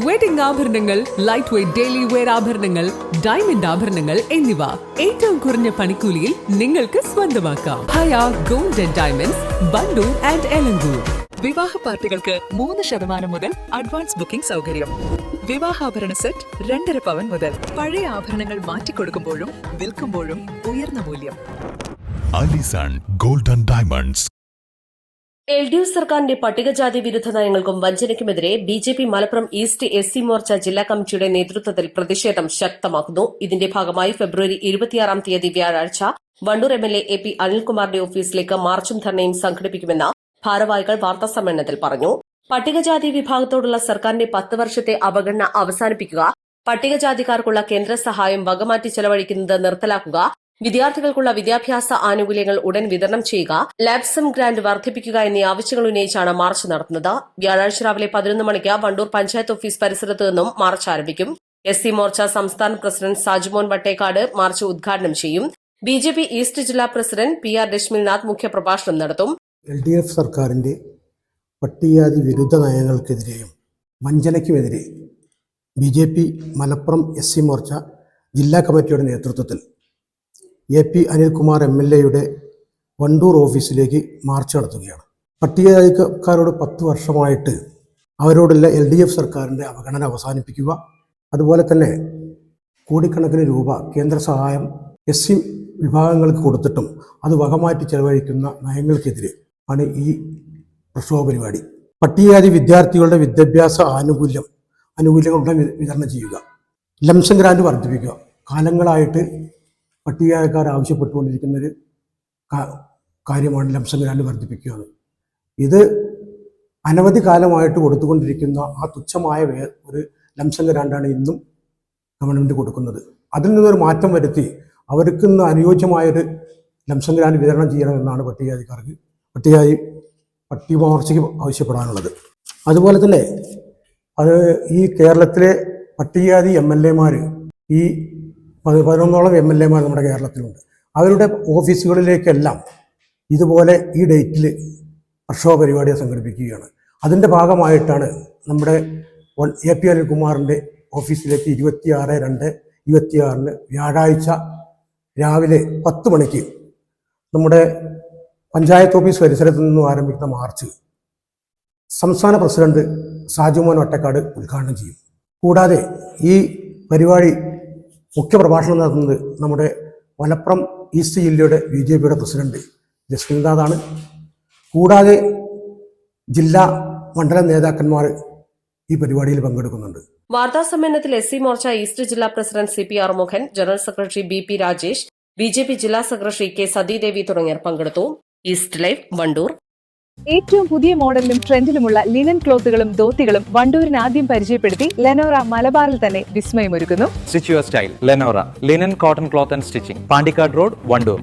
Wedding ആഭരണങ്ങൾ, light weight daily wear ആഭരണങ്ങൾ, diamond ആഭരണങ്ങൾ എന്നിവ ഏറ്റവും കുറഞ്ഞ പണിക്കൂലിയിൽ നിങ്ങൾക്ക് സ്വന്തമാക്കാം. Haya gold and diamonds, Wandoor and Elankur. വിവാഹ പാർട്ടികൾക്ക് 3% മുതൽ അഡ്വാൻസ് ബുക്കിംഗ് സൗകര്യം. വിവാഹാഭരണ സെറ്റ് 2.5 പവൻ മുതൽ. പഴയ ആഭരണങ്ങൾ മാറ്റിക്കൊടുക്കുമ്പോഴും വിൽക്കുമ്പോഴും ഉയർന്ന മൂല്യം. Allison gold and diamonds. LDF സർക്കാരിന്റെ പട്ടികജാതി വിരുദ്ധ നയങ്ങൾക്കും വഞ്ചനയ്ക്കുമെതിരെ BJP Malappuram east SC Morcha ജില്ലാ കമ്മിറ്റിയുടെ നേതൃത്വത്തിൽ പ്രതിഷേധം ശക്തമാക്കുന്നു. ഇതിന്റെ ഭാഗമായി ഫെബ്രുവരി 26-ാം തീയതി വ്യാഴാഴ്ച വണ്ടൂർ MLA AP അനിൽകുമാറിന്റെ ഓഫീസിലേക്ക് മാർച്ചും ധർണയും സംഘടിപ്പിക്കുമെന്ന് ഭാരവാഹികൾ വാർത്താസമ്മേളനത്തിൽ പറഞ്ഞു. പട്ടികജാതി വിഭാഗത്തോടുള്ള സർക്കാരിന്റെ 10 വർഷത്തെ അവഗണന അവസാനിപ്പിക്കുക, പട്ടികജാതിക്കാർക്കുള്ള കേന്ദ്ര സഹായം വകമാറ്റി ചെലവഴിക്കുന്നത് നിർത്തലാക്കുക, വിദ്യാർത്ഥികൾക്കുള്ള വിദ്യാഭ്യാസ ആനുകൂല്യങ്ങൾ ഉടൻ വിതരണം ചെയ്യുക, ലാബ്സം ഗ്രാന്റ് വർദ്ധിപ്പിക്കുക എന്നീ ആവശ്യങ്ങൾ ഉന്നയിച്ചാണ് മാർച്ച് നടത്തുന്നത്. വ്യാഴാഴ്ച രാവിലെ 11 മണിക്ക് വണ്ടൂർ പഞ്ചായത്ത് ഓഫീസ് പരിസരത്ത് നിന്നും മാർച്ച് ആരംഭിക്കും. SC മോർച്ച സംസ്ഥാന പ്രസിഡന്റ് സാജുമോൻ വട്ടേക്കാട് മാർച്ച് ഉദ്ഘാടനം ചെയ്യും. BJP ഈസ്റ്റ് ജില്ലാ പ്രസിഡന്റ് PR രശ്മിനാഥ് മുഖ്യപ്രഭാഷണം നടത്തും. LDF സർക്കാരിന്റെ പട്ടികജാതി വിരുദ്ധ നയങ്ങൾക്കെതിരെയും വഞ്ചനയ്ക്കുമെതിരെ BJP മലപ്പുറം SC മോർച്ച ജില്ലാ കമ്മിറ്റിയുടെ നേതൃത്വത്തിൽ AP അനിൽകുമാർ MLAയുടെ വണ്ടൂർ ഓഫീസിലേക്ക് മാർച്ച് നടത്തുകയാണ്. പട്ടികജാതിക്കാരോട് 10 വർഷമായിട്ട് അവരോടുള്ള LDF സർക്കാരിൻ്റെ അവഗണന അവസാനിപ്പിക്കുക, അതുപോലെ തന്നെ കോടിക്കണക്കിന് രൂപ കേന്ദ്ര സഹായം SC വിഭാഗങ്ങൾക്ക് കൊടുത്തിട്ടും അത് വകമാറ്റി ചെലവഴിക്കുന്ന നയങ്ങൾക്കെതിരെ ആണ് ഈ പ്രക്ഷോഭ പരിപാടി. പട്ടികജാതി വിദ്യാർത്ഥികളുടെ വിദ്യാഭ്യാസ ആനുകൂല്യങ്ങളുടെ വിതരണം ചെയ്യുക, ലംസം ഗ്രാന്റ് വർദ്ധിപ്പിക്കുക. കാലങ്ങളായിട്ട് പട്ടികജാതിക്കാർ ആവശ്യപ്പെട്ടുകൊണ്ടിരിക്കുന്നൊരു കാര്യമാണ് ലംസം ഗ്രാന്റ് വർദ്ധിപ്പിക്കുക. ഇത് അനവധി കാലമായിട്ട് കൊടുത്തുകൊണ്ടിരിക്കുന്ന ആ തുച്ഛമായ ഒരു ലംസം ഗ്രാന്റാണ് ഇന്നും ഗവൺമെൻറ് കൊടുക്കുന്നത്. അതിൽ നിന്നൊരു മാറ്റം വരുത്തി അവർക്ക് ഇന്ന് അനുയോജ്യമായൊരു ലംസം ഗ്രാന്റ് വിതരണം ചെയ്യണമെന്നാണ് പട്ടിക മോർച്ചയ്ക്ക് ആവശ്യപ്പെടാനുള്ളത്. അതുപോലെ തന്നെ ഈ കേരളത്തിലെ പട്ടികജാതി MLAമാർ, ഈ 11ഓളം MLAമാർ നമ്മുടെ കേരളത്തിലുണ്ട്. അവരുടെ ഓഫീസുകളിലേക്കെല്ലാം ഇതുപോലെ ഈ ഡേറ്റിൽ പ്രക്ഷോഭ പരിപാടിയെ സംഘടിപ്പിക്കുകയാണ്. അതിൻ്റെ ഭാഗമായിട്ടാണ് നമ്മുടെ AP അനിൽകുമാറിൻ്റെ ഓഫീസിലേക്ക് 26/2/26 വ്യാഴാഴ്ച രാവിലെ 10 മണിക്ക് നമ്മുടെ പഞ്ചായത്ത് ഓഫീസ് പരിസരത്ത് നിന്നും ആരംഭിക്കുന്ന മാർച്ച് സംസ്ഥാന പ്രസിഡന്റ് സാജുമോൻ വട്ടക്കാട് ഉദ്ഘാടനം ചെയ്യും. കൂടാതെ ഈ പരിപാടി മുഖ്യപ്രഭാഷണം നടത്തുന്നത് നമ്മുടെ മലപ്പുറം ഈസ്റ്റ് ജില്ലയുടെ BJPയുടെ പ്രസിഡന്റ് രശ്മിനാഥാണ്. കൂടാതെ ജില്ലാ മണ്ഡലം നേതാക്കന്മാർ ഈ പരിപാടിയിൽ പങ്കെടുക്കുന്നുണ്ട്. വാർത്താസമ്മേളനത്തിൽ SC മോർച്ച ഈസ്റ്റ് ജില്ലാ president CP Arumukhan, general secretary BP Rajesh, BJP ജില്ലാ സെക്രട്ടറി K സതീദേവി തുടങ്ങിയവർ പങ്കെടുത്തു. East live Wandoor. ഏറ്റവും പുതിയ മോഡലിലും ട്രെൻഡിലുമുള്ള ലിനൻ ക്ലോത്തുകളും ധോത്തികളും വണ്ടൂരിന് ആദ്യം പരിചയപ്പെടുത്തി ലെനോറ മലബാറിൽ തന്നെ വിസ്മയമൊരുക്കുന്നു. Stitch your style Lenora linen cotton cloth and stitching, Pandikkad road, Wandoor.